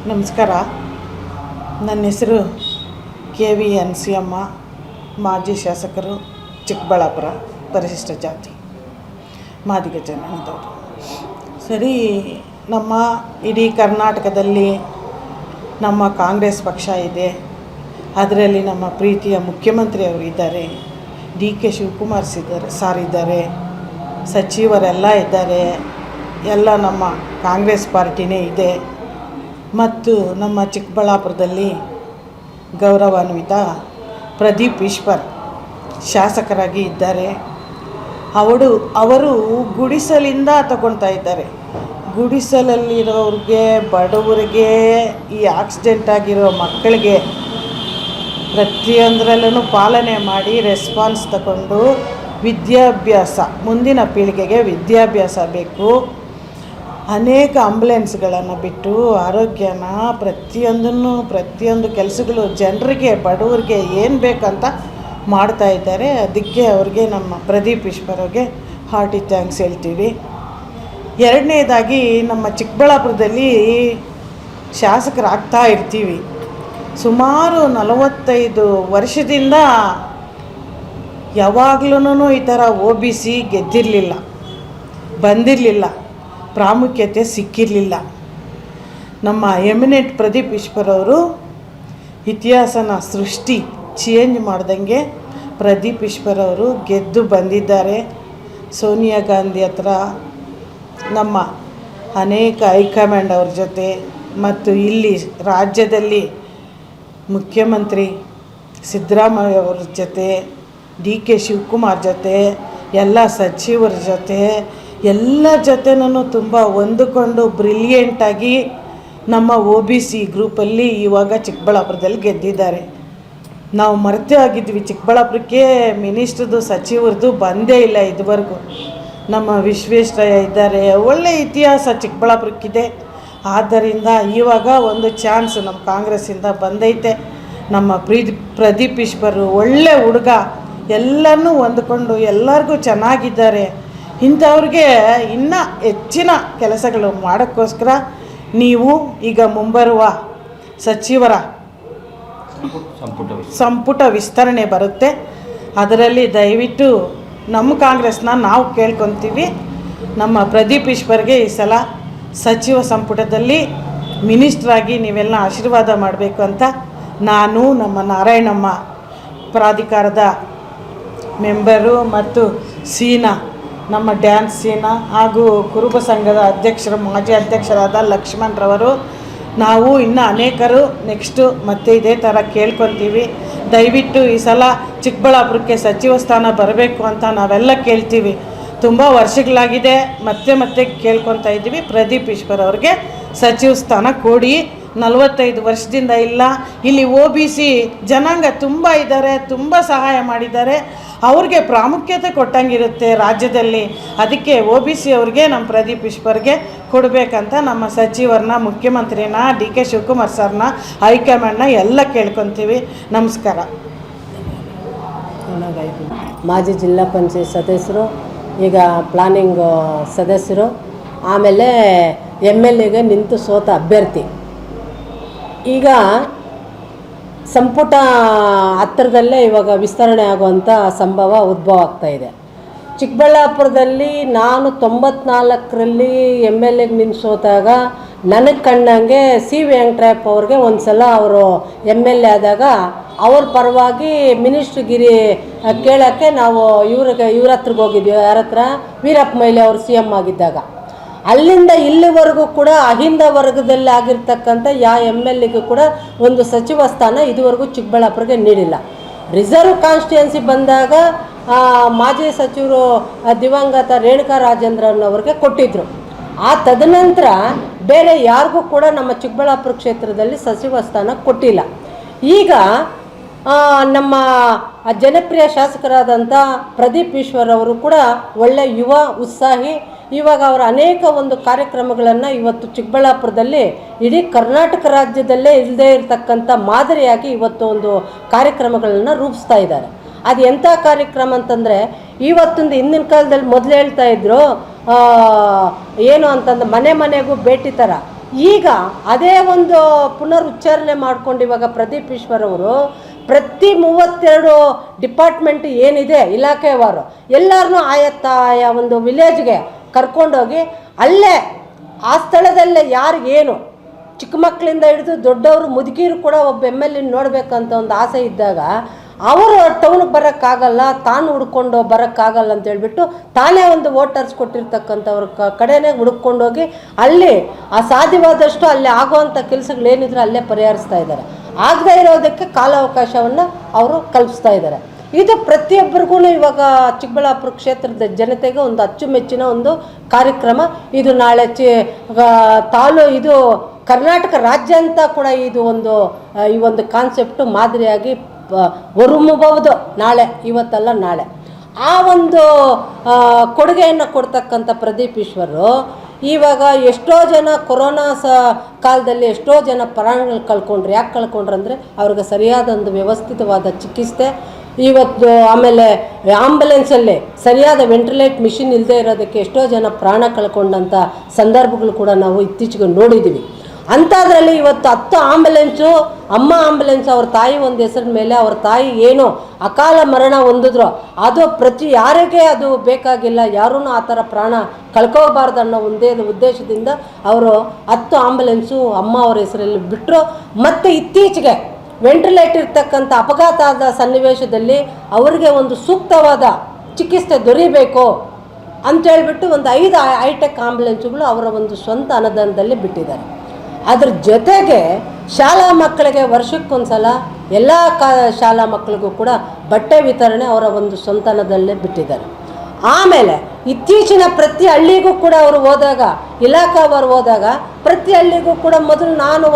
ನಮಸ್ಕಾರ. ನನ್ನ ಹೆಸರು ಕೆ.ವಿ. ಅನಸೂಯಮ್ಮ, ಮಾಜಿ ಶಾಸಕರು, ಚಿಕ್ಕಬಳ್ಳಾಪುರ, ಪರಿಶಿಷ್ಟ ಜಾತಿ, ಮಾದಿಗ ಜನಾಂಗದವರು. ಸರಿ, ನಮ್ಮ ಇಡೀ ಕರ್ನಾಟಕದಲ್ಲಿ ನಮ್ಮ ಕಾಂಗ್ರೆಸ್ ಪಕ್ಷ ಇದೆ. ಅದರಲ್ಲಿ ನಮ್ಮ ಪ್ರೀತಿಯ ಮುಖ್ಯಮಂತ್ರಿಯವರು ಇದ್ದಾರೆ, ಡಿ.ಕೆ. ಶಿವಕುಮಾರ್ ಸಾರ್ ಇದ್ದಾರೆ, ಸಚಿವರೆಲ್ಲ ಇದ್ದಾರೆ. ಎಲ್ಲ ನಮ್ಮ ಕಾಂಗ್ರೆಸ್ ಪಾರ್ಟಿನೇ ಇದೆ. ಮತ್ತು ನಮ್ಮ ಚಿಕ್ಕಬಳ್ಳಾಪುರದಲ್ಲಿ ಗೌರವಾನ್ವಿತ ಪ್ರದೀಪ್ ಈಶ್ವರ್ ಶಾಸಕರಾಗಿ ಇದ್ದಾರೆ. ಅವರು ಗುಡಿಸಲಿಂದ ತಗೊಳ್ತಾ ಇದ್ದಾರೆ. ಗುಡಿಸಲಲ್ಲಿರೋರಿಗೆ, ಬಡವರಿಗೆ, ಈ ಆಕ್ಸಿಡೆಂಟ್ ಆಗಿರೋ ಮಕ್ಕಳಿಗೆ ಪ್ರತಿಯೊಂದರಲ್ಲೂ ಪಾಲನೆ ಮಾಡಿ ರೆಸ್ಪಾನ್ಸ್ ತಗೊಂಡು ವಿದ್ಯಾಭ್ಯಾಸ, ಮುಂದಿನ ಪೀಳಿಗೆಗೆ ವಿದ್ಯಾಭ್ಯಾಸ ಬೇಕು. ಅನೇಕ ಆಂಬುಲೆನ್ಸ್ಗಳನ್ನು ಬಿಟ್ಟು ಆರೋಗ್ಯನ ಪ್ರತಿಯೊಂದು ಕೆಲಸಗಳು ಜನರಿಗೆ, ಬಡವರಿಗೆ ಏನು ಬೇಕಂತ ಮಾಡ್ತಾ ಇದ್ದಾರೆ. ಅದಕ್ಕೆ ಅವ್ರಿಗೆ, ನಮ್ಮ ಪ್ರದೀಪ್ ಈಶ್ವರ್ ಅವ್ರಿಗೆ ಹಾರ್ಟಿ ಥ್ಯಾಂಕ್ಸ್ ಹೇಳ್ತೀವಿ. ಎರಡನೇದಾಗಿ, ನಮ್ಮ ಚಿಕ್ಕಬಳ್ಳಾಪುರದಲ್ಲಿ ಶಾಸಕರಾಗ್ತಾ ಇರ್ತೀವಿ. ಸುಮಾರು 45 ವರ್ಷದಿಂದ ಯಾವಾಗಲೂ ಈ ಥರ OBC ಗೆದ್ದಿರಲಿಲ್ಲ, ಬಂದಿರಲಿಲ್ಲ, ಪ್ರಾಮುಖ್ಯತೆ ಸಿಕ್ಕಿರಲಿಲ್ಲ. ನಮ್ಮ ಎಮಿನೆಂಟ್ ಪ್ರದೀಪ್ ಈಶ್ವರ್ ಅವರು ಇತಿಹಾಸನ ಚೇಂಜ್ ಮಾಡ್ದಂಗೆ ಪ್ರದೀಪ್ ಈಶ್ವರ್ ಅವರು ಗೆದ್ದು ಬಂದಿದ್ದಾರೆ. ಸೋನಿಯಾ ಗಾಂಧಿ ಹತ್ರ, ನಮ್ಮ ಅನೇಕ ಹೈಕಮಾಂಡ್ ಅವ್ರ ಜೊತೆ, ಮತ್ತು ಇಲ್ಲಿ ರಾಜ್ಯದಲ್ಲಿ ಮುಖ್ಯಮಂತ್ರಿ ಸಿದ್ದರಾಮಯ್ಯ ಅವ್ರ ಜೊತೆ, ಡಿ.ಕೆ. ಶಿವಕುಮಾರ್ ಜೊತೆ, ಎಲ್ಲ ಸಚಿವರ ಜೊತೆ, ಎಲ್ಲ ಜೊತೆನೂ ತುಂಬ ಹೊಂದಿಕೊಂಡು ಬ್ರಿಲಿಯಂಟಾಗಿ ನಮ್ಮ OBC ಗ್ರೂಪಲ್ಲಿ ಇವಾಗ ಚಿಕ್ಕಬಳ್ಳಾಪುರದಲ್ಲಿ ಗೆದ್ದಿದ್ದಾರೆ. ನಾವು ಮರೆತೇ ಆಗಿದ್ವಿ, ಚಿಕ್ಕಬಳ್ಳಾಪುರಕ್ಕೆ ಮಿನಿಸ್ಟ್ರದ್ದು, ಸಚಿವರದ್ದು ಬಂದೇ ಇಲ್ಲ ಇದುವರೆಗೂ. ನಮ್ಮ ವಿಶ್ವೇಶ್ವರಯ್ಯ ಇದ್ದಾರೆ, ಒಳ್ಳೆ ಇತಿಹಾಸ ಚಿಕ್ಕಬಳ್ಳಾಪುರಕ್ಕಿದೆ. ಆದ್ದರಿಂದ ಇವಾಗ ಒಂದು ಚಾನ್ಸ್ ನಮ್ಮ ಕಾಂಗ್ರೆಸ್ಸಿಂದ ಬಂದೈತೆ. ನಮ್ಮ ಪ್ರದೀಪ್ ಈಶ್ವರ್ ಒಳ್ಳೆ ಹುಡುಗ, ಎಲ್ಲನೂ ಹೊಂದ್ಕೊಂಡು ಎಲ್ಲರಿಗೂ ಚೆನ್ನಾಗಿದ್ದಾರೆ. ಇಂಥವ್ರಿಗೆ ಇನ್ನೂ ಹೆಚ್ಚಿನ ಕೆಲಸಗಳು ಮಾಡೋಕ್ಕೋಸ್ಕರ ನೀವು ಈಗ ಮುಂಬರುವ ಸಚಿವರ ಸಂಪುಟ ವಿಸ್ತರಣೆ ಬರುತ್ತೆ. ಅದರಲ್ಲಿ ದಯವಿಟ್ಟು ನಮ್ಮ ಕಾಂಗ್ರೆಸ್ನ ನಾವು ಕೇಳ್ಕೊತೀವಿ, ನಮ್ಮ ಪ್ರದೀಪ್ ಈಶ್ವರ್ಗೆ ಈ ಸಲ ಸಚಿವ ಸಂಪುಟದಲ್ಲಿ ಮಿನಿಸ್ಟ್ರಾಗಿ ನೀವೆಲ್ಲ ಆಶೀರ್ವಾದ ಮಾಡಬೇಕು ಅಂತ ನಾನು, ನಮ್ಮ ನಾರಾಯಣಮ್ಮ ಪ್ರಾಧಿಕಾರದ ಮೆಂಬರು, ಮತ್ತು ಸೀನಾ, ನಮ್ಮ ಡ್ಯಾನ್ಸ್ ಸೀನಾ, ಹಾಗೂ ಕುರುಬ ಸಂಘದ ಅಧ್ಯಕ್ಷರು, ಮಾಜಿ ಅಧ್ಯಕ್ಷರಾದ ಲಕ್ಷ್ಮಣರವರು, ನಾವು ಇನ್ನೂ ಅನೇಕರು ನೆಕ್ಸ್ಟು ಮತ್ತೆ ಇದೇ ಥರ ಕೇಳ್ಕೊತೀವಿ. ದಯವಿಟ್ಟು ಈ ಸಲ ಚಿಕ್ಕಬಳ್ಳಾಪುರಕ್ಕೆ ಸಚಿವ ಸ್ಥಾನ ಬರಬೇಕು ಅಂತ ನಾವೆಲ್ಲ ಕೇಳ್ತೀವಿ. ತುಂಬ ವರ್ಷಗಳಾಗಿದೆ, ಮತ್ತೆ ಕೇಳ್ಕೊತಾ ಇದ್ದೀವಿ. ಪ್ರದೀಪ್ ಈಶ್ವರ್ ಅವ್ರಿಗೆ ಸಚಿವ ಸ್ಥಾನ ಕೊಡಿ. 45 ವರ್ಷದಿಂದ ಇಲ್ಲ. ಇಲ್ಲಿ OBC ಜನಾಂಗ ತುಂಬ ಇದ್ದಾರೆ, ತುಂಬ ಸಹಾಯ ಮಾಡಿದ್ದಾರೆ. ಅವ್ರಿಗೆ ಪ್ರಾಮುಖ್ಯತೆ ಕೊಟ್ಟಂಗಿರುತ್ತೆ ರಾಜ್ಯದಲ್ಲಿ. ಅದಕ್ಕೆ OBC ಅವ್ರಿಗೆ, ನಮ್ಮ ಪ್ರದೀಪ್ ಈಶ್ವರ್ಗೆ ಕೊಡಬೇಕಂತ ನಮ್ಮ ಸಚಿವರನ್ನ, ಮುಖ್ಯಮಂತ್ರಿನ, ಡಿ.ಕೆ. ಶಿವಕುಮಾರ್ ಸರ್ನ, ಹೈಕಮಾಂಡ್ನ ಎಲ್ಲ ಕೇಳ್ಕೊತೀವಿ. ನಮಸ್ಕಾರ. ಮಾಜಿ ಜಿಲ್ಲಾ ಪಂಚಾಯತ್ ಸದಸ್ಯರು, ಈಗ ಪ್ಲಾನಿಂಗ್ ಸದಸ್ಯರು, ಆಮೇಲೆ MLAಗೆ ನಿಂತು ಸೋತ ಅಭ್ಯರ್ಥಿ. ಈಗ ಸಂಪುಟ ಹತ್ತಿರದಲ್ಲೇ ಇವಾಗ ವಿಸ್ತರಣೆ ಆಗುವಂಥ ಸಂಭವ ಉದ್ಭವ ಆಗ್ತಾಯಿದೆ. ಚಿಕ್ಕಬಳ್ಳಾಪುರದಲ್ಲಿ ನಾನು 94ರಲ್ಲಿ MLAಗೆ ನಿಂತು ಸೋತಾಗ ನನಗೆ ಕಂಡಂಗೆ ಸಿ ವೆಂಕಟರಪ್ಪ ಅವ್ರಿಗೆ ಒಂದು ಸಲ ಅವರು MLA ಆದಾಗ ಅವ್ರ ಪರವಾಗಿ ಮಿನಿಸ್ಟ್ರಿಗಿರಿ ಕೇಳೋಕ್ಕೆ ನಾವು ಇವ್ರ ಹತ್ರಕ್ಕೆ ಹೋಗಿದ್ವಿ. ಯಾರ ಹತ್ರ? ವೀರಪ್ಪ ಮೊಯ್ಲಿ ಅವರು CM ಆಗಿದ್ದಾಗ. ಅಲ್ಲಿಂದ ಇಲ್ಲಿವರೆಗೂ ಕೂಡ ಅಹಿಂದ ವರ್ಗದಲ್ಲಿ ಆಗಿರ್ತಕ್ಕಂಥ MLAಗೂ ಕೂಡ ಒಂದು ಸಚಿವ ಸ್ಥಾನ ಇದುವರೆಗೂ ಚಿಕ್ಕಬಳ್ಳಾಪುರಕ್ಕೆ ನೀಡಿಲ್ಲ. ರಿಸರ್ವ್ ಕಾನ್ಸ್ಟಿಟ್ಯೂನ್ಸಿ ಬಂದಾಗ ಮಾಜಿ ಸಚಿವರು ದಿವಂಗತ ರೇಣುಕಾ ರಾಜೇಂದ್ರನ್ ಅವ್ರಿಗೆ ಕೊಟ್ಟಿದ್ದರು. ಆ ತದನಂತರ ಬೇರೆ ಯಾರಿಗೂ ಕೂಡ ನಮ್ಮ ಚಿಕ್ಕಬಳ್ಳಾಪುರ ಕ್ಷೇತ್ರದಲ್ಲಿ ಸಚಿವ ಸ್ಥಾನ ಕೊಟ್ಟಿಲ್ಲ. ಈಗ ನಮ್ಮ ಜನಪ್ರಿಯ ಶಾಸಕರಾದಂಥ ಪ್ರದೀಪ್ ಈಶ್ವರ್ ಅವರು ಕೂಡ ಒಳ್ಳೆಯ ಯುವ ಉತ್ಸಾಹಿ. ಇವಾಗ ಅವರ ಅನೇಕ ಒಂದು ಕಾರ್ಯಕ್ರಮಗಳನ್ನು ಇವತ್ತು ಚಿಕ್ಕಬಳ್ಳಾಪುರದಲ್ಲಿ ಇಡೀ ಕರ್ನಾಟಕ ರಾಜ್ಯದಲ್ಲೇ ಇಲ್ಲದೇ ಇರತಕ್ಕಂಥ ಮಾದರಿಯಾಗಿ ಇವತ್ತು ಒಂದು ಕಾರ್ಯಕ್ರಮಗಳನ್ನು ರೂಪಿಸ್ತಾ ಇದ್ದಾರೆ. ಅದು ಎಂಥ ಕಾರ್ಯಕ್ರಮ ಅಂತಂದರೆ, ಇವತ್ತೊಂದು ಹಿಂದಿನ ಕಾಲದಲ್ಲಿ ಮೊದಲು ಹೇಳ್ತಾ ಇದ್ರು ಏನು ಅಂತಂದ್ರೆ ಮನೆ ಮನೆಗೂ ಭೇಟಿ ಥರ. ಈಗ ಅದೇ ಒಂದು ಪುನರುಚ್ಚಾರಣೆ ಮಾಡ್ಕೊಂಡು ಇವಾಗ ಪ್ರದೀಪ್ ಈಶ್ವರ್ ಅವರು ಪ್ರತಿ 32 ಡಿಪಾರ್ಟ್ಮೆಂಟ್ ಏನಿದೆ ಇಲಾಖೆವಾರು ಎಲ್ಲರನ್ನೂ ಆಯಾ ಒಂದು ವಿಲೇಜ್ಗೆ ಕರ್ಕೊಂಡೋಗಿ ಅಲ್ಲೇ ಆ ಸ್ಥಳದಲ್ಲೇ ಯಾರಿಗೇನು ಚಿಕ್ಕ ಮಕ್ಕಳಿಂದ ಹಿಡಿದು ದೊಡ್ಡವರು ಮುದುಕಿರು ಕೂಡ ಒಬ್ಬ MLA ನೋಡಬೇಕಂತ ಒಂದು ಆಸೆ ಇದ್ದಾಗ ಅವರು ಟೌನ್ಗೆ ಬರೋಕ್ಕಾಗಲ್ಲ, ತಾನು ಹುಡ್ಕೊಂಡು ಬರೋಕ್ಕಾಗಲ್ಲ ಅಂತ ಹೇಳ್ಬಿಟ್ಟು ತಾನೇ ಒಂದು ವೋಟರ್ಸ್ ಕೊಟ್ಟಿರ್ತಕ್ಕಂಥವ್ರ ಕಡೆನೇ ಹುಡ್ಕೊಂಡೋಗಿ ಅಲ್ಲಿ ಸಾಧ್ಯವಾದಷ್ಟು ಅಲ್ಲಿ ಆಗುವಂಥ ಕೆಲಸಗಳೇನಿದ್ರು ಅಲ್ಲೇ ಪರಿಹರಿಸ್ತಾ ಇದ್ದಾರೆ. ಆಗದೇ ಇರೋದಕ್ಕೆ ಕಾಲಾವಕಾಶವನ್ನು ಅವರು ಕಲ್ಪಿಸ್ತಾ ಇದ್ದಾರೆ. ಇದು ಪ್ರತಿಯೊಬ್ಬರಿಗೂ ಇವಾಗ ಚಿಕ್ಕಬಳ್ಳಾಪುರ ಕ್ಷೇತ್ರದ ಜನತೆಗೆ ಒಂದು ಅಚ್ಚುಮೆಚ್ಚಿನ ಒಂದು ಕಾರ್ಯಕ್ರಮ. ಇದು ನಾಳೆ ಇದು ಕರ್ನಾಟಕ ರಾಜ್ಯ ಕೂಡ ಇದು ಈ ಒಂದು ಕಾನ್ಸೆಪ್ಟು ಮಾದರಿಯಾಗಿ ಹೊರಮಬಹುದು ನಾಳೆ, ಇವತ್ತಲ್ಲ ನಾಳೆ. ಆ ಒಂದು ಕೊಡುಗೆಯನ್ನು ಕೊಡ್ತಕ್ಕಂಥ ಪ್ರದೀಪ್ ಈಶ್ವರು ಇವಾಗ ಎಷ್ಟೋ ಜನ ಕೊರೋನಾ ಕಾಲದಲ್ಲಿ ಎಷ್ಟೋ ಜನ ಪ್ರಾಣಗಳು ಕಳ್ಕೊಂಡ್ರು. ಯಾಕೆ ಕಳ್ಕೊಂಡ್ರು ಅಂದರೆ ಅವ್ರಿಗೆ ಸರಿಯಾದ ಒಂದು ವ್ಯವಸ್ಥಿತವಾದ ಚಿಕಿತ್ಸೆ ಇವತ್ತು, ಆಮೇಲೆ ಆಂಬುಲೆನ್ಸಲ್ಲಿ ಸರಿಯಾದ ವೆಂಟಿಲೇಟ್ ಮಿಷಿನ್ ಇಲ್ಲದೆ ಇರೋದಕ್ಕೆ ಎಷ್ಟೋ ಜನ ಪ್ರಾಣ ಕಳ್ಕೊಂಡಂಥ ಸಂದರ್ಭಗಳು ಕೂಡ ನಾವು ಇತ್ತೀಚೆಗೆ ನೋಡಿದ್ದೀವಿ. ಅಂಥದ್ರಲ್ಲಿ ಇವತ್ತು 10 ಆಂಬುಲೆನ್ಸು, ಅಮ್ಮ ಆಂಬುಲೆನ್ಸ್ ಅವ್ರ ತಾಯಿ ಒಂದು ಹೆಸರಿನ ಮೇಲೆ ಅವ್ರ ತಾಯಿ ಏನು ಅಕಾಲ ಮರಣ ಹೊಂದಿದ್ರು ಅದು ಯಾರಿಗೆ ಅದು ಬೇಕಾಗಿಲ್ಲ, ಯಾರೂ ಆ ಥರ ಪ್ರಾಣ ಕಳ್ಕೋಬಾರ್ದು ಅನ್ನೋ ಒಂದೇ ಉದ್ದೇಶದಿಂದ ಅವರು 10 ಆಂಬುಲೆನ್ಸು ಅಮ್ಮ ಅವ್ರ ಹೆಸರಲ್ಲಿ ಬಿಟ್ಟರು. ಮತ್ತು ಇತ್ತೀಚೆಗೆ ವೆಂಟಿಲೇಟ್ ಇರ್ತಕ್ಕಂಥ ಅಪಘಾತ ಆದ ಸನ್ನಿವೇಶದಲ್ಲಿ ಅವರಿಗೆ ಒಂದು ಸೂಕ್ತವಾದ ಚಿಕಿತ್ಸೆ ದೊರೀಬೇಕು ಅಂತೇಳ್ಬಿಟ್ಟು ಒಂದು 5 ಹೈಟೆಕ್ ಆಂಬುಲೆನ್ಸುಗಳು ಅವರ ಒಂದು ಸ್ವಂತ ಅನುದಾನದಲ್ಲಿ ಬಿಟ್ಟಿದ್ದಾರೆ. ಅದ್ರ ಜೊತೆಗೆ ಶಾಲಾ ಮಕ್ಕಳಿಗೆ ವರ್ಷಕ್ಕೊಂದು ಸಲ ಎಲ್ಲ ಶಾಲಾ ಮಕ್ಕಳಿಗೂ ಕೂಡ ಬಟ್ಟೆ ವಿತರಣೆ ಅವರ ಒಂದು ಸ್ವಂತನದಲ್ಲೇ ಬಿಟ್ಟಿದ್ದಾರೆ. ಆಮೇಲೆ ಇತ್ತೀಚಿನ ಪ್ರತಿ ಹಳ್ಳಿಗೂ ಕೂಡ ಅವರು ಹೋದಾಗ, ಇಲಾಖಾವರು ಹೋದಾಗ ಪ್ರತಿ ಹಳ್ಳಿಗೂ ಕೂಡ ಮೊದಲು ನಾನು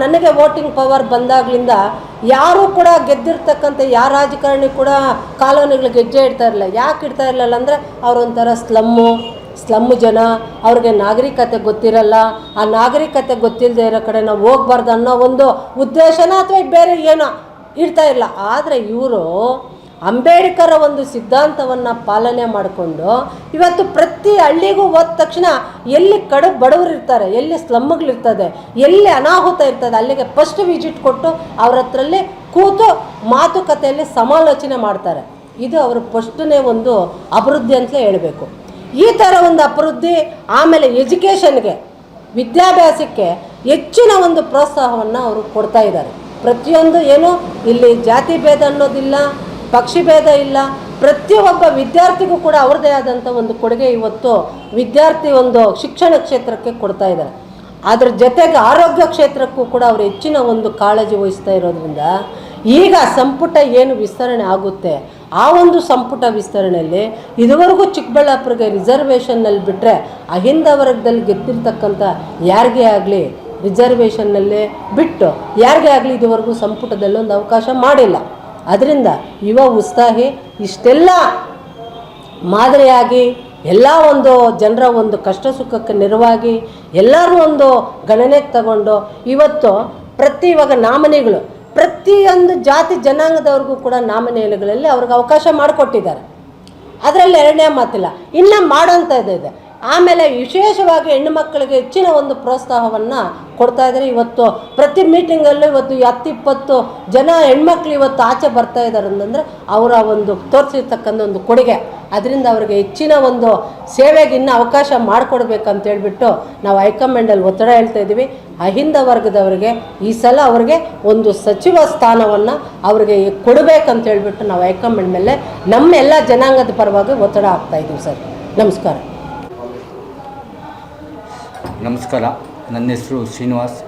ನನಗೆ ವೋಟಿಂಗ್ ಪವರ್ ಬಂದಾಗಲಿಂದ ಯಾರೂ ಕೂಡ ಗೆದ್ದಿರ್ತಕ್ಕಂಥ ಯಾರ ರಾಜಕಾರಣಿ ಕೂಡ ಕಾಲೋನಿಗಳಿಗೆ ಹೆಜ್ಜೆ ಇಡ್ತಾ ಇರಲಿಲ್ಲ. ಯಾಕೆ ಇಡ್ತಾ ಇರಲಿಲ್ಲ ಅಂದರೆ ಅವರೊಂಥರ ಸ್ಲಮ್ಮು ಜನ, ಅವ್ರಿಗೆ ನಾಗರಿಕತೆ ಗೊತ್ತಿರಲ್ಲ. ಆ ನಾಗರಿಕತೆ ಗೊತ್ತಿಲ್ಲದೆ ಇರೋ ಕಡೆ ನಾವು ಹೋಗ್ಬಾರ್ದು ಅನ್ನೋ ಒಂದು ಉದ್ದೇಶನ ಅಥವಾ ಬೇರೆ ಏನೋ ಇರ್ತಾ ಇಲ್ಲ. ಆದರೆ ಇವರು ಅಂಬೇಡ್ಕರ ಒಂದು ಸಿದ್ಧಾಂತವನ್ನು ಪಾಲನೆ ಮಾಡಿಕೊಂಡು ಇವತ್ತು ಪ್ರತಿ ಹಳ್ಳಿಗೂ ಹೋದ ತಕ್ಷಣ ಎಲ್ಲಿ ಬಡವರು ಇರ್ತಾರೆ, ಎಲ್ಲಿ ಸ್ಲಮ್ಗಳಿರ್ತದೆ, ಎಲ್ಲಿ ಅನಾಹುತ ಇರ್ತದೆ ಅಲ್ಲಿಗೆ ಫಸ್ಟ್ ವಿಸಿಟ್ ಕೊಟ್ಟು ಅವ್ರ ಹತ್ರಲ್ಲಿ ಕೂತು ಮಾತುಕತೆಯಲ್ಲಿ ಸಮಾಲೋಚನೆ ಮಾಡ್ತಾರೆ. ಇದು ಅವರು ಫಸ್ಟನೇ ಒಂದು ಅಭಿವೃದ್ಧಿ ಅಂತಲೇ ಹೇಳಬೇಕು. ಈ ಥರ ಒಂದು ಅಭಿವೃದ್ಧಿ, ಆಮೇಲೆ ಎಜುಕೇಷನ್ಗೆ, ವಿದ್ಯಾಭ್ಯಾಸಕ್ಕೆ ಹೆಚ್ಚಿನ ಒಂದು ಪ್ರೋತ್ಸಾಹವನ್ನು ಅವರು ಕೊಡ್ತಾ ಇದ್ದಾರೆ. ಪ್ರತಿಯೊಂದು ಏನು ಇಲ್ಲಿ ಜಾತಿ ಭೇದ ಅನ್ನೋದಿಲ್ಲ, ಪಕ್ಷಿ ಭೇದ ಇಲ್ಲ, ಪ್ರತಿಯೊಬ್ಬ ವಿದ್ಯಾರ್ಥಿಗೂ ಕೂಡ ಅವ್ರದ್ದೇ ಆದಂಥ ಒಂದು ಕೊಡುಗೆ ಇವತ್ತು ವಿದ್ಯಾರ್ಥಿ ಒಂದು ಶಿಕ್ಷಣ ಕ್ಷೇತ್ರಕ್ಕೆ ಕೊಡ್ತಾ ಇದ್ದಾರೆ. ಅದ್ರ ಜೊತೆಗೆ ಆರೋಗ್ಯ ಕ್ಷೇತ್ರಕ್ಕೂ ಕೂಡ ಅವರು ಹೆಚ್ಚಿನ ಒಂದು ಕಾಳಜಿ ವಹಿಸ್ತಾ ಇರೋದ್ರಿಂದ ಈಗ ಸಂಪುಟ ಏನು ವಿಸ್ತರಣೆ ಆಗುತ್ತೆ ಆ ಒಂದು ಸಂಪುಟ ವಿಸ್ತರಣೆಯಲ್ಲಿ ಇದುವರೆಗೂ ಚಿಕ್ಕಬಳ್ಳಾಪುರಿಗೆ ರಿಸರ್ವೇಷನ್ನಲ್ಲಿ ಬಿಟ್ಟರೆ ಅಹಿಂದ ವರ್ಗದಲ್ಲಿ ಗೆದ್ದಿರ್ತಕ್ಕಂಥ ಯಾರಿಗೇ ಆಗಲಿ ರಿಸರ್ವೇಷನ್ನಲ್ಲೇ ಬಿಟ್ಟು ಯಾರಿಗೇ ಆಗಲಿ ಇದುವರೆಗೂ ಸಂಪುಟದಲ್ಲಿ ಒಂದು ಅವಕಾಶ ಮಾಡಿಲ್ಲ. ಅದರಿಂದ ಯುವ ಉತ್ಸಾಹಿ ಇಷ್ಟೆಲ್ಲ ಮಾದರಿಯಾಗಿ ಎಲ್ಲ ಒಂದು ಜನರ ಒಂದು ಕಷ್ಟ ಸುಖಕ್ಕೆ ನೆರವಾಗಿ ಎಲ್ಲರೂ ಒಂದು ಗಣನೆಗೆ ತಗೊಂಡು ಇವತ್ತು ಇವಾಗ ನಾಮಿನಿಗಳು ಪ್ರತಿಯೊಂದು ಜಾತಿ ಜನಾಂಗದವ್ರಿಗೂ ಕೂಡ ನಾಮಿನೇಷನ್ಗಳಲ್ಲಿ ಅವ್ರಿಗೆ ಅವಕಾಶ ಮಾಡಿಕೊಟ್ಟಿದ್ದಾರೆ. ಅದರಲ್ಲಿ ಎರಡನೇ ಮಾತಿಲ್ಲ, ಇನ್ನು ಮಾಡೋಂಥದ್ದು ಇದೆ. ಆಮೇಲೆ ವಿಶೇಷವಾಗಿ ಹೆಣ್ಣು ಮಕ್ಕಳಿಗೆ ಹೆಚ್ಚಿನ ಒಂದು ಪ್ರೋತ್ಸಾಹವನ್ನು ಕೊಡ್ತಾ ಇದ್ದಾರೆ. ಇವತ್ತು ಪ್ರತಿ ಮೀಟಿಂಗಲ್ಲೂ ಇವತ್ತು 10-20 ಜನ ಹೆಣ್ಮಕ್ಳು ಇವತ್ತು ಆಚೆ ಬರ್ತಾ ಇದ್ದಾರೆ ಅಂತಂದರೆ ಅವರ ಒಂದು ತೋರಿಸಿರ್ತಕ್ಕಂಥ ಒಂದು ಕೊಡುಗೆ. ಅದರಿಂದ ಅವರಿಗೆ ಹೆಚ್ಚಿನ ಒಂದು ಸೇವೆಗೆ ಇನ್ನೂ ಅವಕಾಶ ಮಾಡಿಕೊಡ್ಬೇಕಂತ ಹೇಳ್ಬಿಟ್ಟು ನಾವು ಹೈಕಮಾಂಡಲ್ಲಿ ಒತ್ತಡ ಹೇಳ್ತಾ ಇದ್ದೀವಿ. ಅಹಿಂದ ವರ್ಗದವರಿಗೆ ಈ ಸಲ ಅವ್ರಿಗೆ ಒಂದು ಸಚಿವ ಸ್ಥಾನವನ್ನು ಅವ್ರಿಗೆ ಕೊಡಬೇಕಂತ ಹೇಳ್ಬಿಟ್ಟು ನಾವು ಹೈಕಮಾಂಡ್ ಮೇಲೆ ನಮ್ಮ ಎಲ್ಲ ಜನಾಂಗದ ಪರವಾಗಿ ಒತ್ತಡ ಹಾಕ್ತಾ ಇದ್ದೀವಿ ಸರ್. ನಮಸ್ಕಾರ. ನಮಸ್ಕಾರ. ನನ್ನ ಹೆಸರು ಶ್ರೀನಿವಾಸ್,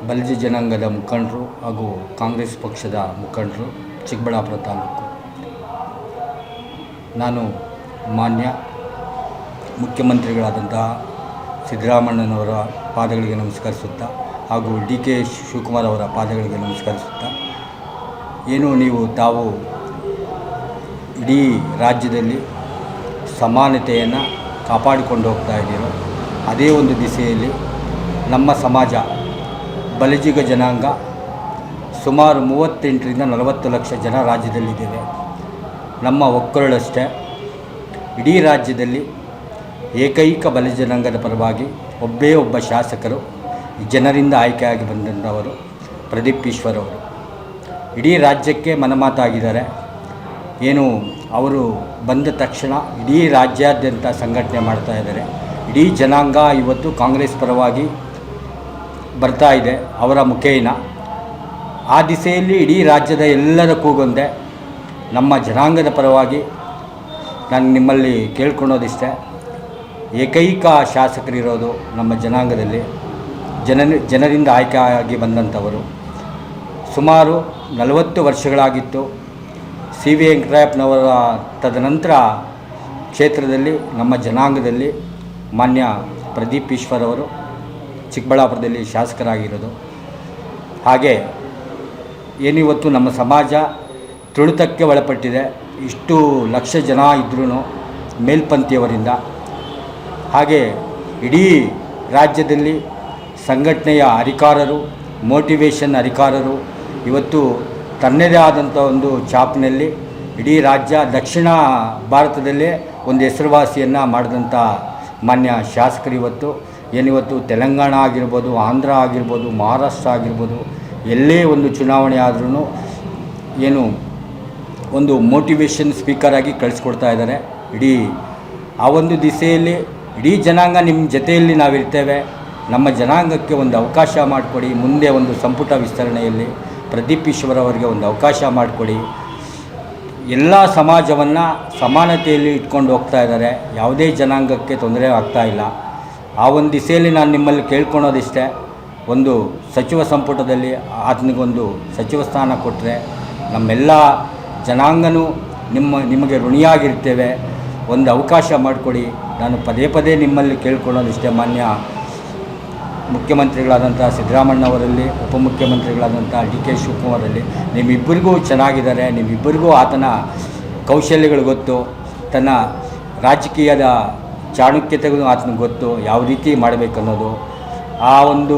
ಬಲಿಜ ಜನಾಂಗದ ಮುಖಂಡರು ಹಾಗೂ ಕಾಂಗ್ರೆಸ್ ಪಕ್ಷದ ಮುಖಂಡರು, ಚಿಕ್ಕಬಳ್ಳಾಪುರ ತಾಲೂಕು. ನಾನು ಮಾನ್ಯ ಮುಖ್ಯಮಂತ್ರಿಗಳಾದಂತಹ ಸಿದ್ದರಾಮಣ್ಣನವರ ಪಾದಗಳಿಗೆ ನಮಸ್ಕರಿಸುತ್ತಾ ಹಾಗೂ DK ಶಿವಕುಮಾರ್ ಅವರ ಪಾದಗಳಿಗೆ ನಮಸ್ಕರಿಸುತ್ತಾ, ತಾವು ಇಡೀ ರಾಜ್ಯದಲ್ಲಿ ಸಮಾನತೆಯನ್ನು ಕಾಪಾಡಿಕೊಂಡು ಹೋಗ್ತಾ ಇದ್ದೀರೋ ಅದೇ ಒಂದು ದಿಸೆಯಲ್ಲಿ ನಮ್ಮ ಸಮಾಜ ಬಲಿಜಿಗ ಜನಾಂಗ ಸುಮಾರು 38ರಿಂದ 40 ಲಕ್ಷ ಜನ ರಾಜ್ಯದಲ್ಲಿದ್ದೇವೆ. ನಮ್ಮ ಒಕ್ಕರಳಷ್ಟೇ ಇಡೀ ರಾಜ್ಯದಲ್ಲಿ ಏಕೈಕ ಬಲಿಜ ಜನಾಂಗದ ಪರವಾಗಿ ಒಬ್ಬೇ ಒಬ್ಬ ಶಾಸಕರು ಜನರಿಂದ ಆಯ್ಕೆಯಾಗಿ ಬಂದಂಥವರು ಪ್ರದೀಪ್ ಈಶ್ವರ್ ಅವರು. ಇಡೀ ರಾಜ್ಯಕ್ಕೆ ಮನಮಾತಾಗಿದ್ದಾರೆ. ಏನು ಅವರು ಬಂದ ತಕ್ಷಣ ಇಡೀ ರಾಜ್ಯಾದ್ಯಂತ ಸಂಘಟನೆ ಮಾಡ್ತಾ ಇದ್ದಾರೆ. ಇಡೀ ಜನಾಂಗ ಇವತ್ತು ಕಾಂಗ್ರೆಸ್ ಪರವಾಗಿ ಬರ್ತಾ ಇದೆ ಅವರ ಮುಖೇನ. ಆ ದಿಸೆಯಲ್ಲಿ ಇಡೀ ರಾಜ್ಯದ ಎಲ್ಲರ ಕೂಗೊಂದೆ ನಮ್ಮ ಜನಾಂಗದ ಪರವಾಗಿ ನಾನು ನಿಮ್ಮಲ್ಲಿ ಕೇಳ್ಕೊಳೋದಿಷ್ಟೇ, ಏಕೈಕ ಶಾಸಕರಿರೋದು ನಮ್ಮ ಜನಾಂಗದಲ್ಲಿ ಜನರಿಂದ ಆಯ್ಕೆಯಾಗಿ ಬಂದಂಥವರು. ಸುಮಾರು 40 ವರ್ಷಗಳಾಗಿತ್ತು. ಸಿ ವಿ ವೆಂಕಟರಾಯಪ್ಪನವರ ತದನಂತರ ಕ್ಷೇತ್ರದಲ್ಲಿ ನಮ್ಮ ಜನಾಂಗದಲ್ಲಿ ಮಾನ್ಯ ಪ್ರದೀಪ್ ಈಶ್ವರ್ ಅವರು ಚಿಕ್ಕಬಳ್ಳಾಪುರದಲ್ಲಿ ಶಾಸಕರಾಗಿರೋದು. ಹಾಗೆ ಏನಿವತ್ತು ನಮ್ಮ ಸಮಾಜ ತುಳಿತಕ್ಕೆ ಒಳಪಟ್ಟಿದೆ. ಇಷ್ಟು ಲಕ್ಷ ಜನ ಇದ್ರೂ ಮೇಲ್ಪಂಥಿಯವರಿಂದ. ಹಾಗೆ ಇಡೀ ರಾಜ್ಯದಲ್ಲಿ ಸಂಘಟನೆಯ ಅಧಿಕಾರರು, ಮೋಟಿವೇಶನ್ ಅಧಿಕಾರರು ಇವತ್ತು ತನ್ನದೇ ಆದಂಥ ಒಂದು ಛಾಪಿನಲ್ಲಿ ಇಡೀ ರಾಜ್ಯ ದಕ್ಷಿಣ ಭಾರತದಲ್ಲೇ ಒಂದು ಹೆಸರುವಾಸಿಯನ್ನು ಮಾಡಿದಂಥ ಮಾನ್ಯ ಶಾಸಕರು ಏನಿವತ್ತು ತೆಲಂಗಾಣ ಆಗಿರ್ಬೋದು, ಆಂಧ್ರ ಆಗಿರ್ಬೋದು, ಮಹಾರಾಷ್ಟ್ರ ಆಗಿರ್ಬೋದು, ಎಲ್ಲೇ ಒಂದು ಚುನಾವಣೆ ಆದ್ರೂ ಏನು ಒಂದು ಮೋಟಿವೇಶನ್ ಸ್ಪೀಕರಾಗಿ ಕಳಿಸ್ಕೊಡ್ತಾ ಇದ್ದಾರೆ. ಆ ಒಂದು ದಿಸೆಯಲ್ಲಿ ಇಡೀ ಜನಾಂಗ ನಿಮ್ಮ ಜೊತೆಯಲ್ಲಿ ನಾವಿರ್ತೇವೆ. ನಮ್ಮ ಜನಾಂಗಕ್ಕೆ ಒಂದು ಅವಕಾಶ ಮಾಡಿಕೊಡಿ. ಮುಂದೆ ಒಂದು ಸಂಪುಟ ವಿಸ್ತರಣೆಯಲ್ಲಿ ಪ್ರದೀಪ್ ಈಶ್ವರ್ ಅವರಿಗೆ ಒಂದು ಅವಕಾಶ ಮಾಡಿಕೊಡಿ. ಎಲ್ಲ ಸಮಾಜವನ್ನು ಸಮಾನತೆಯಲ್ಲಿ ಇಟ್ಕೊಂಡು ಹೋಗ್ತಾ ಇದ್ದಾರೆ. ಯಾವುದೇ ಜನಾಂಗಕ್ಕೆ ತೊಂದರೆ ಆಗ್ತಾಯಿಲ್ಲ. ಆ ಒಂದು ದಿಸೆಯಲ್ಲಿ ನಾನು ನಿಮ್ಮಲ್ಲಿ ಕೇಳ್ಕೊಳೋದಿಷ್ಟೇ, ಒಂದು ಸಚಿವ ಸಂಪುಟದಲ್ಲಿ ಆತನಿಗೊಂದು ಸಚಿವ ಸ್ಥಾನ ಕೊಟ್ಟರೆ ನಮ್ಮೆಲ್ಲ ಜನಾಂಗನೂ ನಿಮಗೆ ಋಣಿಯಾಗಿರ್ತೇವೆ. ಒಂದು ಅವಕಾಶ ಮಾಡಿಕೊಡಿ. ನಾನು ಪದೇ ಪದೇ ನಿಮ್ಮಲ್ಲಿ ಕೇಳ್ಕೊಳ್ಳೋದಿಷ್ಟೇ, ಮಾನ್ಯ ಮುಖ್ಯಮಂತ್ರಿಗಳಾದಂಥ ಸಿದ್ದರಾಮಣ್ಣವರಲ್ಲಿ, ಉಪಮುಖ್ಯಮಂತ್ರಿಗಳಾದಂಥ ಡಿ ಕೆ ಶಿವಕುಮಾರಲ್ಲಿ ನಿಮ್ಮಿಬ್ಬರಿಗೂ ಚೆನ್ನಾಗಿದ್ದಾರೆ. ನಿಮ್ಮಿಬ್ಬರಿಗೂ ಆತನ ಕೌಶಲ್ಯಗಳು ಗೊತ್ತು, ತನ್ನ ರಾಜಕೀಯದ ಚಾಣಕ್ಯತೆಗೂ ಆತನಿಗೆ ಗೊತ್ತು, ಯಾವ ರೀತಿ ಮಾಡಬೇಕನ್ನೋದು. ಆ ಒಂದು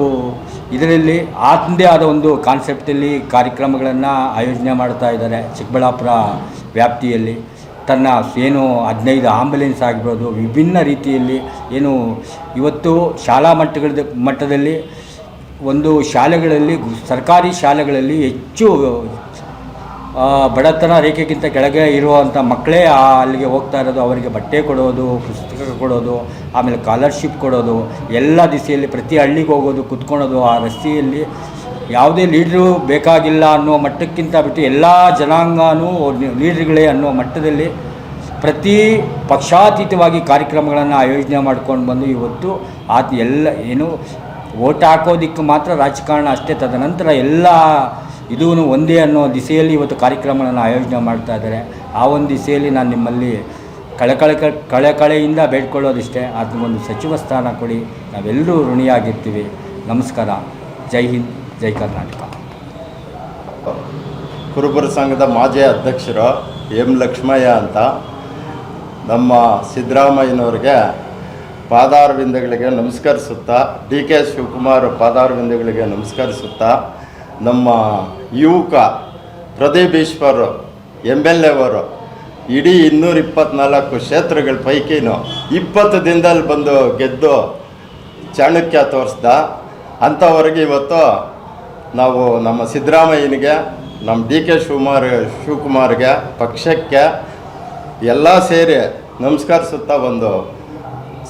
ಇದರಲ್ಲಿ ಆತನದೇ ಆದ ಒಂದು ಕಾನ್ಸೆಪ್ಟಲ್ಲಿ ಕಾರ್ಯಕ್ರಮಗಳನ್ನು ಆಯೋಜನೆ ಮಾಡ್ತಾ ಇದ್ದಾರೆ. ಚಿಕ್ಕಬಳ್ಳಾಪುರ ವ್ಯಾಪ್ತಿಯಲ್ಲಿ ತನ್ನ ಏನು 15 ಆಂಬುಲೆನ್ಸ್ ಆಗಿರ್ಬೋದು, ವಿಭಿನ್ನ ರೀತಿಯಲ್ಲಿ ಏನು ಇವತ್ತು ಶಾಲಾ ಮಟ್ಟದಲ್ಲಿ ಒಂದು ಶಾಲೆಗಳಲ್ಲಿ, ಸರ್ಕಾರಿ ಶಾಲೆಗಳಲ್ಲಿ ಹೆಚ್ಚು ಬಡತನ ರೇಖೆಗಿಂತ ಕೆಳಗೆ ಇರುವಂಥ ಮಕ್ಕಳೇ ಅಲ್ಲಿಗೆ ಹೋಗ್ತಾ ಇರೋದು. ಅವರಿಗೆ ಬಟ್ಟೆ ಕೊಡೋದು, ಪುಸ್ತಕ ಕೊಡೋದು, ಆಮೇಲೆ ಸ್ಕಾಲರ್ಶಿಪ್ ಕೊಡೋದು, ಎಲ್ಲ ದಿಸೆಯಲ್ಲಿ ಪ್ರತಿ ಹಳ್ಳಿಗೆ ಹೋಗೋದು, ಕುತ್ಕೊಳೋದು. ಆ ರಸ್ತೆಯಲ್ಲಿ ಯಾವುದೇ ಲೀಡ್ರು ಬೇಕಾಗಿಲ್ಲ ಅನ್ನೋ ಮಟ್ಟಕ್ಕಿಂತ ಬಿಟ್ಟು ಎಲ್ಲ ಜನಾಂಗನೂ ಲೀಡ್ರ್ಗಳೇ ಅನ್ನೋ ಮಟ್ಟದಲ್ಲಿ ಪ್ರತಿ ಪಕ್ಷಾತೀತವಾಗಿ ಕಾರ್ಯಕ್ರಮಗಳನ್ನು ಆಯೋಜನೆ ಮಾಡ್ಕೊಂಡು ಬಂದು ಇವತ್ತು ಏನು ಓಟ್ ಹಾಕೋದಕ್ಕೆ ಮಾತ್ರ ರಾಜಕಾರಣ ಅಷ್ಟೇ, ತದನಂತರ ಎಲ್ಲ ಇದೂ ಒಂದೇ ಅನ್ನೋ ದಿಸೆಯಲ್ಲಿ ಇವತ್ತು ಕಾರ್ಯಕ್ರಮಗಳನ್ನು ಆಯೋಜನೆ ಮಾಡ್ತಾ ಇದ್ದಾರೆ. ಆ ಒಂದು ದಿಸೆಯಲ್ಲಿ ನಾನು ನಿಮ್ಮಲ್ಲಿ ಕಳೆಯಿಂದ ಬೇಡ್ಕೊಳ್ಳೋದಿಷ್ಟೇ, ಅದಕ್ಕೊಂದು ಸಚಿವ ಸ್ಥಾನ ಕೊಡಿ. ನಾವೆಲ್ಲರೂ ಋಣಿಯಾಗಿರ್ತೀವಿ. ನಮಸ್ಕಾರ. ಜೈ ಹಿಂದ್, ಜೈ ಕರ್ನಾಟಕ. ಕುರುಬರ ಸಂಘದ ಮಾಜಿ ಅಧ್ಯಕ್ಷರು ಎಂ ಲಕ್ಷ್ಮಯ್ಯ ಅಂತ. ನಮ್ಮ ಸಿದ್ದರಾಮಯ್ಯನವ್ರಿಗೆ ಪಾದಾರವಿಂದಗಳಿಗೆ ನಮಸ್ಕರಿಸುತ್ತಾ, ಡಿ ಕೆ ಶಿವಕುಮಾರ್ ಪಾದಾರವಿಂದಗಳಿಗೆ ನಮಸ್ಕರಿಸುತ್ತಾ, ನಮ್ಮ ಯುವಕ ಪ್ರದೀಪ್ ಈಶ್ವರ್ MLA ಅವರು ಇಡೀ 224 ಕ್ಷೇತ್ರಗಳ ಪೈಕಿನೂ 20 ದಿನದಲ್ಲಿ ಬಂದು ಗೆದ್ದು ಚಾಣಕ್ಯ ತೋರಿಸ್ದ. ಅಂಥವ್ರಿಗೆ ಇವತ್ತು ನಾವು ನಮ್ಮ ಸಿದ್ದರಾಮಯ್ಯನಿಗೆ, ನಮ್ಮ ಡಿ ಕೆ ಶಿವಕುಮಾರ್ಗೆ, ಪಕ್ಷಕ್ಕೆ ಎಲ್ಲ ಸೇರಿ ನಮಸ್ಕರಿಸುತ್ತಾ ಒಂದು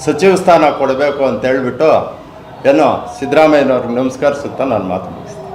ಸಚಿವ ಸ್ಥಾನ ಕೊಡಬೇಕು ಅಂತ ಹೇಳ್ಬಿಟ್ಟು ಏನೋ ಸಿದ್ದರಾಮಯ್ಯನವ್ರಿಗೆ ನಮಸ್ಕರಿಸುತ್ತಾ ನಾನು ಮಾತು ಮುಗಿಸ್ತೀನಿ.